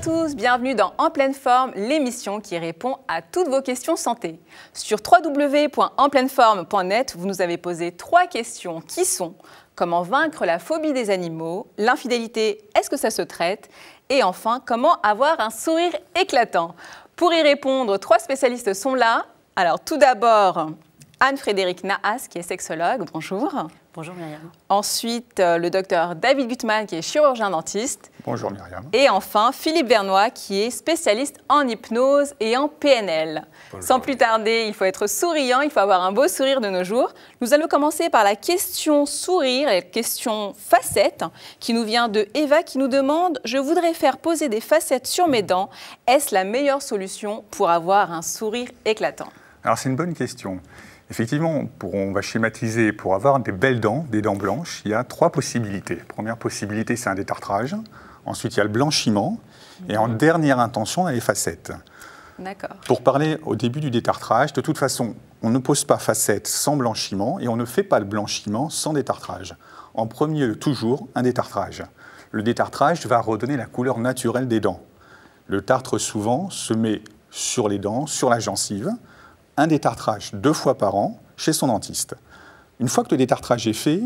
tous, bienvenue dans En pleine forme, l'émission qui répond à toutes vos questions santé. Sur www.enpleineforme.net, vous nous avez posé 3 questions qui sont: comment vaincre la phobie des animaux, l'infidélité, est-ce que ça se traite? Et enfin, comment avoir un sourire éclatant? Pour y répondre, 3 spécialistes sont là. Alors tout d'abord, Anne-Frédérique Nahas, qui est sexologue. Bonjour. Bonjour Myriam. Ensuite, le docteur David Gutmann, qui est chirurgien dentiste. Bonjour Myriam. Et enfin, Philippe Vernois, qui est spécialiste en hypnose et en PNL. Bonjour. Sans plus tarder, il faut être souriant, il faut avoir un beau sourire de nos jours. Nous allons commencer par la question sourire et la question facettes, qui nous vient de Eva, qui nous demande: je voudrais faire poser des facettes sur mes dents. Est-ce la meilleure solution pour avoir un sourire éclatant? Alors c'est une bonne question. Effectivement, on va schématiser, pour avoir des belles dents, des dents blanches, il y a 3 possibilités. Première possibilité, c'est un détartrage. Ensuite, il y a le blanchiment. Et en dernière intention, on a les facettes. D'accord. Pour parler au début du détartrage, de toute façon, on ne pose pas facettes sans blanchiment et on ne fait pas le blanchiment sans détartrage. En premier lieu, toujours un détartrage. Le détartrage va redonner la couleur naturelle des dents. Le tartre, souvent, se met sur les dents, sur la gencive. Un détartrage 2 fois par an chez son dentiste. Une fois que le détartrage est fait,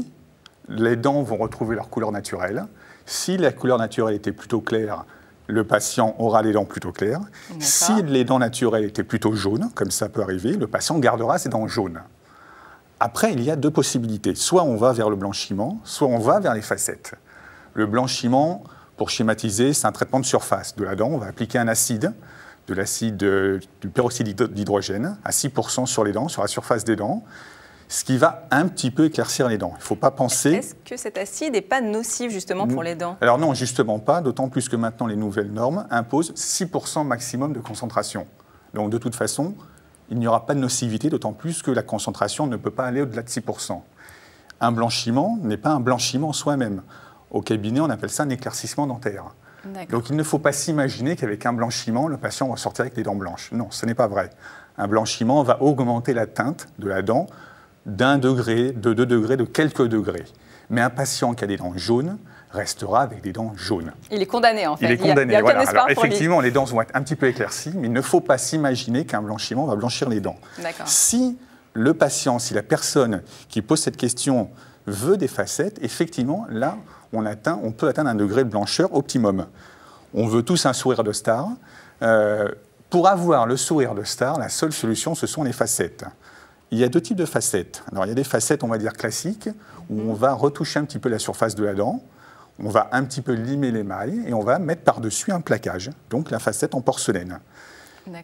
les dents vont retrouver leur couleur naturelle. Si la couleur naturelle était plutôt claire, le patient aura les dents plutôt claires. Si les dents naturelles étaient plutôt jaunes, comme ça peut arriver, le patient gardera ses dents jaunes. Après, il y a 2 possibilités. Soit on va vers le blanchiment, soit on va vers les facettes. Le blanchiment, pour schématiser, c'est un traitement de surface de la dent. On va appliquer un acide, de l'acide du peroxyde d'hydrogène à 6% sur les dents, sur la surface des dents, ce qui va un petit peu éclaircir les dents. Il ne faut pas penser... Est-ce que cet acide n'est pas nocif justement pour les dents? Alors non, justement pas, d'autant plus que maintenant les nouvelles normes imposent 6% maximum de concentration. Donc de toute façon, il n'y aura pas de nocivité, d'autant plus que la concentration ne peut pas aller au-delà de 6%. Un blanchiment n'est pas un blanchiment soi-même. Au cabinet, on appelle ça un éclaircissement dentaire. Donc il ne faut pas s'imaginer qu'avec un blanchiment, le patient va sortir avec des dents blanches. Non, ce n'est pas vrai. Un blanchiment va augmenter la teinte de la dent d'1 degré, de 2 degrés, de quelques degrés. Mais un patient qui a des dents jaunes restera avec des dents jaunes. Il est condamné en fait. Il est condamné, il y a voilà. aucun espoir Alors pour lui. effectivement, les dents vont être un petit peu éclaircies, mais il ne faut pas s'imaginer qu'un blanchiment va blanchir les dents. Si le patient, si la personne qui pose cette question veut des facettes, effectivement, là, on peut atteindre un degré de blancheur optimum. On veut tous un sourire de star. Pour avoir le sourire de star, la seule solution, ce sont les facettes. Il y a 2 types de facettes. Alors, il y a des facettes, on va dire, classiques, où on va retoucher un petit peu la surface de la dent, on va un petit peu limer l'émail, et on va mettre par-dessus un plaquage, donc la facette en porcelaine.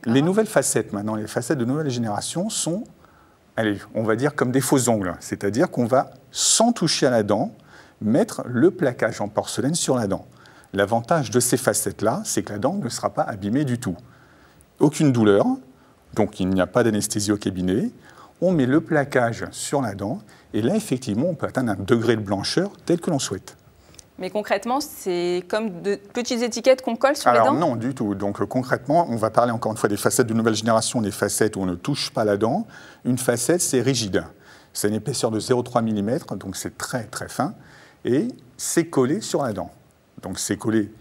Les nouvelles facettes, maintenant, les facettes de nouvelle génération sont, allez, on va dire, comme des faux ongles. C'est-à-dire qu'on va, sans toucher à la dent, mettre le plaquage en porcelaine sur la dent. L'avantage de ces facettes-là, c'est que la dent ne sera pas abîmée du tout. Aucune douleur, donc il n'y a pas d'anesthésie au cabinet. On met le plaquage sur la dent, et là, effectivement, on peut atteindre un degré de blancheur tel que l'on souhaite. Mais concrètement, c'est comme de petites étiquettes qu'on colle sur les dents? Alors non, du tout. Donc concrètement, on va parler encore une fois des facettes de nouvelle génération, des facettes où on ne touche pas la dent. Une facette, c'est rigide. C'est une épaisseur de 0,3 mm, donc c'est très très fin, et c'est collé sur la dent. Donc c'est collé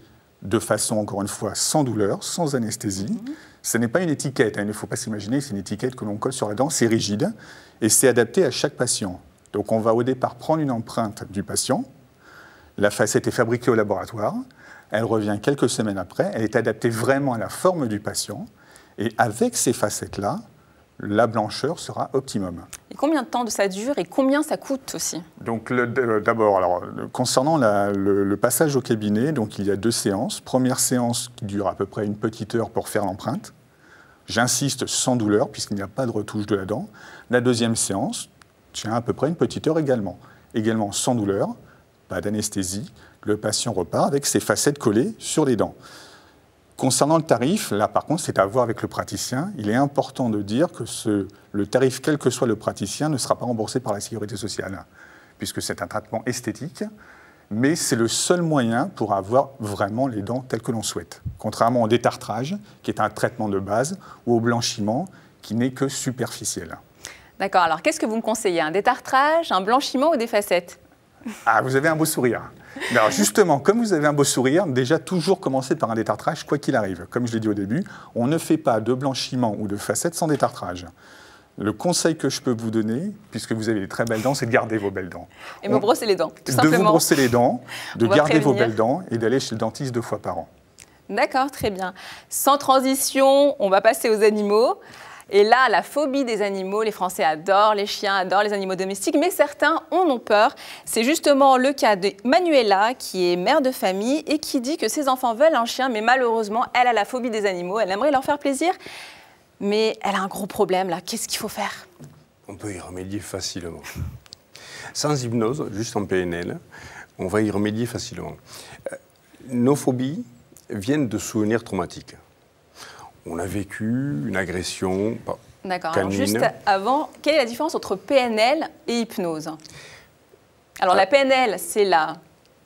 de façon, encore une fois, sans douleur, sans anesthésie. Ce n'est pas une étiquette, il ne faut pas s'imaginer que c'est une étiquette que l'on colle sur la dent, c'est rigide, et c'est adapté à chaque patient. Donc on va au départ prendre une empreinte du patient, la facette est fabriquée au laboratoire, elle revient quelques semaines après, elle est adaptée vraiment à la forme du patient, et avec ces facettes-là, la blancheur sera optimum. Et combien de temps ça dure et combien ça coûte aussi? Donc d'abord, concernant le passage au cabinet, donc il y a 2 séances. Première séance qui dure à peu près une petite heure pour faire l'empreinte. J'insiste, sans douleur, puisqu'il n'y a pas de retouche de la dent. La deuxième séance tient à peu près une petite heure également. Également sans douleur, pas d'anesthésie. Le patient repart avec ses facettes collées sur les dents. Concernant le tarif, là par contre, c'est à voir avec le praticien. Il est important de dire que le tarif, quel que soit le praticien, ne sera pas remboursé par la sécurité sociale, puisque c'est un traitement esthétique, mais c'est le seul moyen pour avoir vraiment les dents telles que l'on souhaite. Contrairement au détartrage, qui est un traitement de base, ou au blanchiment, qui n'est que superficiel. D'accord, alors qu'est-ce que vous me conseillez? Un détartrage, un blanchiment ou des facettes? Ah, vous avez un beau sourire. Mais alors justement, comme vous avez un beau sourire, déjà toujours commencer par un détartrage, quoi qu'il arrive. Comme je l'ai dit au début, on ne fait pas de blanchiment ou de facettes sans détartrage. Le conseil que je peux vous donner, puisque vous avez des très belles dents, c'est de garder vos belles dents. Et me brosser les dents, tout simplement. De vous brosser les dents, de garder vos belles dents et d'aller chez le dentiste 2 fois par an. D'accord, très bien. Sans transition, on va passer aux animaux. Et là, la phobie des animaux, les Français adorent les chiens, adorent les animaux domestiques, mais certains en ont peur. C'est justement le cas de Manuela, qui est mère de famille et qui dit que ses enfants veulent un chien, mais malheureusement, elle a la phobie des animaux. Elle aimerait leur faire plaisir, mais elle a un gros problème là. Qu'est-ce qu'il faut faire? On peut y remédier facilement. Sans hypnose, juste en PNL, on va y remédier facilement. Nos phobies viennent de souvenirs traumatiques. On a vécu une agression canine. D'accord. Alors juste avant, quelle est la différence entre PNL et hypnose? Alors la PNL, c'est la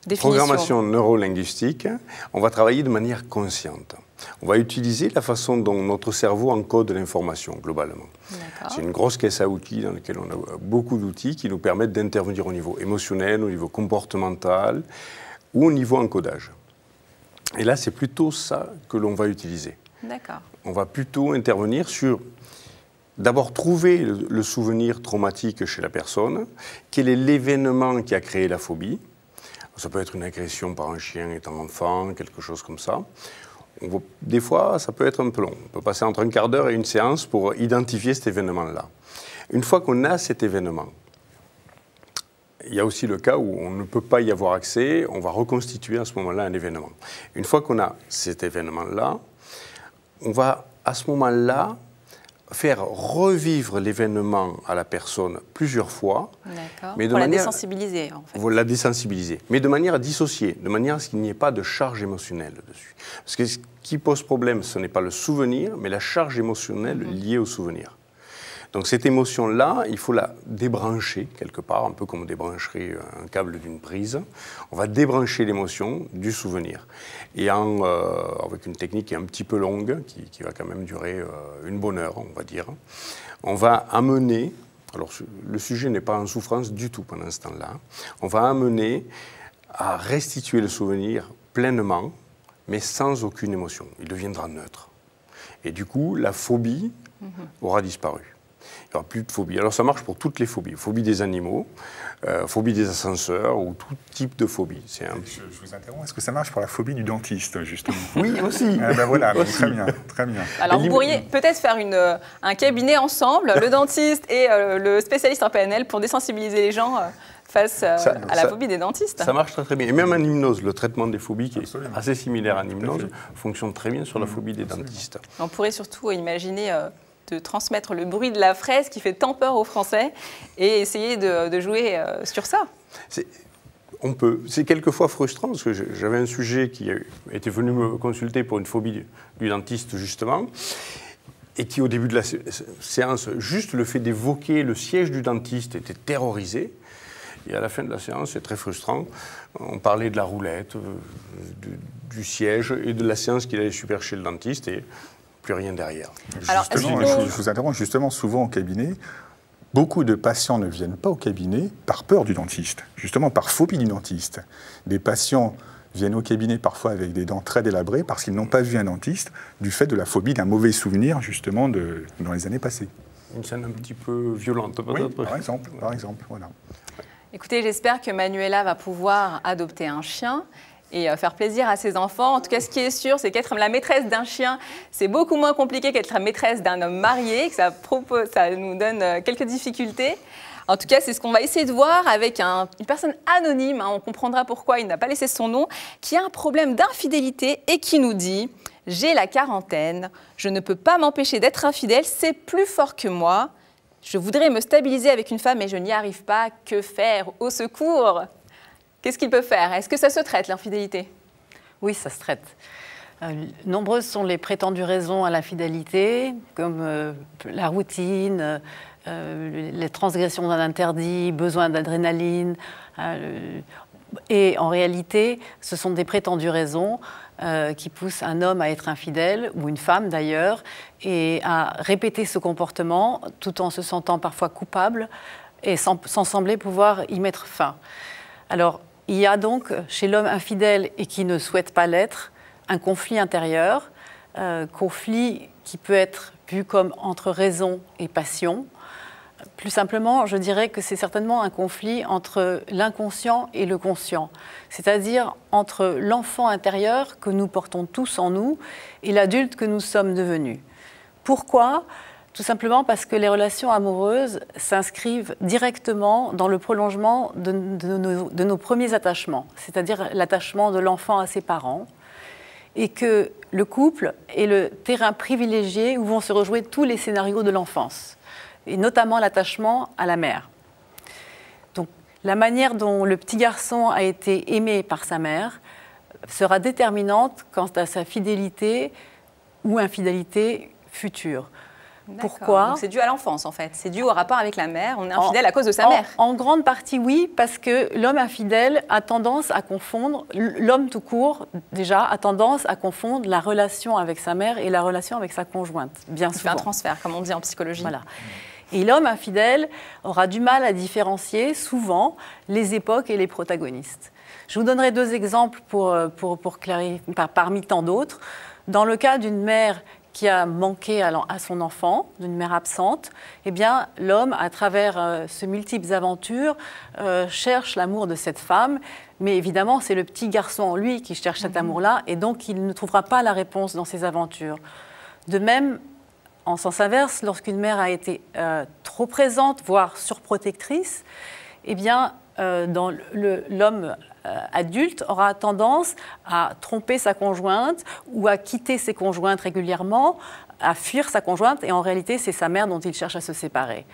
définition. Programmation neurolinguistique. On va travailler de manière consciente. On va utiliser la façon dont notre cerveau encode l'information, globalement. C'est une grosse caisse à outils dans laquelle on a beaucoup d'outils qui nous permettent d'intervenir au niveau émotionnel, au niveau comportemental ou au niveau encodage. Et là, c'est plutôt ça que l'on va utiliser. D'accord. On va plutôt intervenir sur, d'abord, trouver le souvenir traumatique chez la personne. Quel est l'événement qui a créé la phobie? Ça peut être une agression par un chien étant enfant, quelque chose comme ça. Des fois, ça peut être un peu long. On peut passer entre un quart d'heure et une séance pour identifier cet événement-là. Une fois qu'on a cet événement, il y a aussi le cas où on ne peut pas y avoir accès, on va reconstituer à ce moment-là un événement. Une fois qu'on a cet événement-là, on va à ce moment-là faire revivre l'événement à la personne plusieurs fois. D'accord. Pour la désensibiliser, en fait. Pour la désensibiliser, mais de manière à dissocier, de manière à ce qu'il n'y ait pas de charge émotionnelle dessus. Parce que ce qui pose problème, ce n'est pas le souvenir, mais la charge émotionnelle liée au souvenir. Donc cette émotion-là, il faut la débrancher quelque part, un peu comme on débrancherait un câble d'une prise. On va débrancher l'émotion du souvenir. Et avec une technique qui est un petit peu longue, qui va quand même durer une bonne heure, on va dire, on va amener, alors le sujet n'est pas en souffrance du tout pendant ce temps-là, on va amener à restituer le souvenir pleinement, mais sans aucune émotion. Il deviendra neutre. Et du coup, la phobie aura disparu. Il n'y aura plus de phobie. Alors ça marche pour toutes les phobies. Phobie des animaux, phobie des ascenseurs ou tout type de phobie. Je vous interromps. Est-ce que ça marche pour la phobie du dentiste, justement? Oui, aussi. Voilà, aussi. Très bien, très bien. Alors vous pourriez peut-être faire un cabinet ensemble, le dentiste et le spécialiste en PNL, pour désensibiliser les gens face à la phobie des dentistes. Ça marche très très bien. Et même en hypnose, le traitement des phobies, qui est assez similaire en hypnose, fonctionne très bien sur la phobie des dentistes. On pourrait surtout imaginer de transmettre le bruit de la fraise qui fait tant peur aux Français et essayer de jouer sur ça. On peut. C'est quelquefois frustrant parce que j'avais un sujet qui était venu me consulter pour une phobie du dentiste justement et qui au début de la séance, juste le fait d'évoquer le siège du dentiste était terrorisé. Et à la fin de la séance, c'est très frustrant. On parlait de la roulette, du siège et de la séance qu'il allait super chez le dentiste et plus rien derrière. Alors, je vous interromps, justement, souvent au cabinet, beaucoup de patients ne viennent pas au cabinet par peur du dentiste, justement par phobie du dentiste. Des patients viennent au cabinet parfois avec des dents très délabrées parce qu'ils n'ont pas vu un dentiste du fait de la phobie d'un mauvais souvenir, justement, dans les années passées. Une scène un petit peu violente, peut-être. Oui, par exemple, voilà. Écoutez, j'espère que Manuela va pouvoir adopter un chien et faire plaisir à ses enfants. En tout cas, ce qui est sûr, c'est qu'être la maîtresse d'un chien, c'est beaucoup moins compliqué qu'être la maîtresse d'un homme marié, que ça nous donne quelques difficultés. En tout cas, c'est ce qu'on va essayer de voir avec une personne anonyme, on comprendra pourquoi il n'a pas laissé son nom, qui a un problème d'infidélité et qui nous dit « J'ai la quarantaine, je ne peux pas m'empêcher d'être infidèle, c'est plus fort que moi. Je voudrais me stabiliser avec une femme et je n'y arrive pas. Que faire? Au secours !» Qu'est-ce qu'il peut faire? Est-ce que ça se traite, l'infidélité? Oui, ça se traite. Nombreuses sont les prétendues raisons à l'infidélité, comme la routine, les transgressions d'un interdit, besoin d'adrénaline. Et en réalité, ce sont des prétendues raisons qui poussent un homme à être infidèle, ou une femme d'ailleurs, et à répéter ce comportement tout en se sentant parfois coupable et sans sembler pouvoir y mettre fin. Alors, il y a donc chez l'homme infidèle et qui ne souhaite pas l'être, un conflit intérieur, conflit qui peut être vu comme entre raison et passion. Plus simplement, je dirais que c'est certainement un conflit entre l'inconscient et le conscient, c'est-à-dire entre l'enfant intérieur que nous portons tous en nous et l'adulte que nous sommes devenus. Pourquoi ? Tout simplement parce que les relations amoureuses s'inscrivent directement dans le prolongement de nos premiers attachements, c'est-à-dire l'attachement de l'enfant à ses parents, et que le couple est le terrain privilégié où vont se rejouer tous les scénarios de l'enfance, et notamment l'attachement à la mère. Donc, la manière dont le petit garçon a été aimé par sa mère sera déterminante quant à sa fidélité ou infidélité future. Pourquoi ? C'est dû à l'enfance, en fait. C'est dû au rapport avec la mère. On est infidèle à cause de sa mère. En grande partie, oui, parce que l'homme infidèle a tendance à confondre, l'homme tout court, déjà, a tendance à confondre la relation avec sa mère et la relation avec sa conjointe, bien souvent. C'est un transfert, comme on dit en psychologie. Voilà. Et l'homme infidèle aura du mal à différencier, souvent, les époques et les protagonistes. Je vous donnerai 2 exemples pour clarifier, parmi tant d'autres. Dans le cas d'une mère qui a manqué à son enfant, d'une mère absente, eh bien, l'homme, à travers ces multiples aventures, cherche l'amour de cette femme. Mais évidemment, c'est le petit garçon en lui qui cherche cet amour-là, et donc il ne trouvera pas la réponse dans ses aventures. De même, en sens inverse, lorsqu'une mère a été trop présente, voire surprotectrice, eh bien, l'homme adulte aura tendance à tromper sa conjointe ou à quitter ses conjointes régulièrement, à fuir sa conjointe, et en réalité, c'est sa mère dont il cherche à se séparer.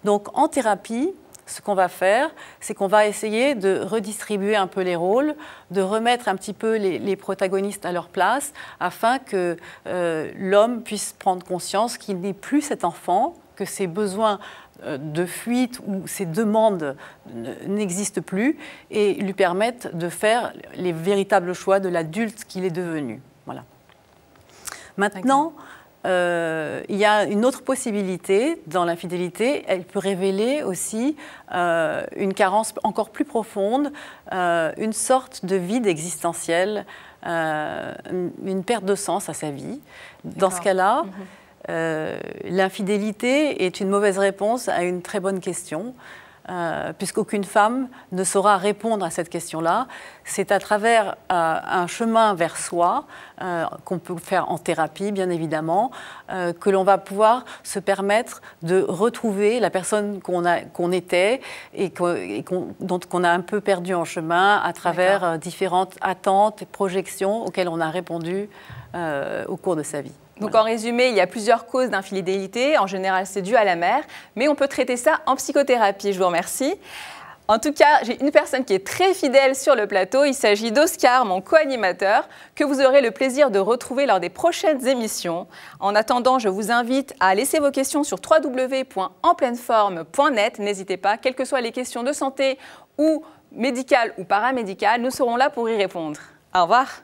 Donc, en thérapie, ce qu'on va faire, c'est qu'on va essayer de redistribuer un peu les rôles, de remettre un petit peu les protagonistes à leur place, afin que l'homme puisse prendre conscience qu'il n'est plus cet enfant, que ses besoins de fuite ou ses demandes n'existent plus, et lui permettent de faire les véritables choix de l'adulte qu'il est devenu. Voilà. Maintenant, il y a une autre possibilité dans l'infidélité. Elle peut révéler aussi une carence encore plus profonde, une sorte de vide existentiel, une perte de sens à sa vie. Dans ce cas-là, l'infidélité est une mauvaise réponse à une très bonne question, puisqu'aucune femme ne saura répondre à cette question-là. C'est à travers un chemin vers soi, qu'on peut faire en thérapie, bien évidemment, que l'on va pouvoir se permettre de retrouver la personne qu'on était et qu'on a un peu perdu en chemin à travers différentes attentes et projections auxquelles on a répondu au cours de sa vie. Donc en résumé, il y a plusieurs causes d'infidélité. En général, c'est dû à la mère, mais on peut traiter ça en psychothérapie. Je vous remercie. En tout cas, j'ai une personne qui est très fidèle sur le plateau. Il s'agit d'Oscar, mon co-animateur, que vous aurez le plaisir de retrouver lors des prochaines émissions. En attendant, je vous invite à laisser vos questions sur www.enpleineforme.net. N'hésitez pas, quelles que soient les questions de santé ou médicales ou paramédicales, nous serons là pour y répondre. Au revoir.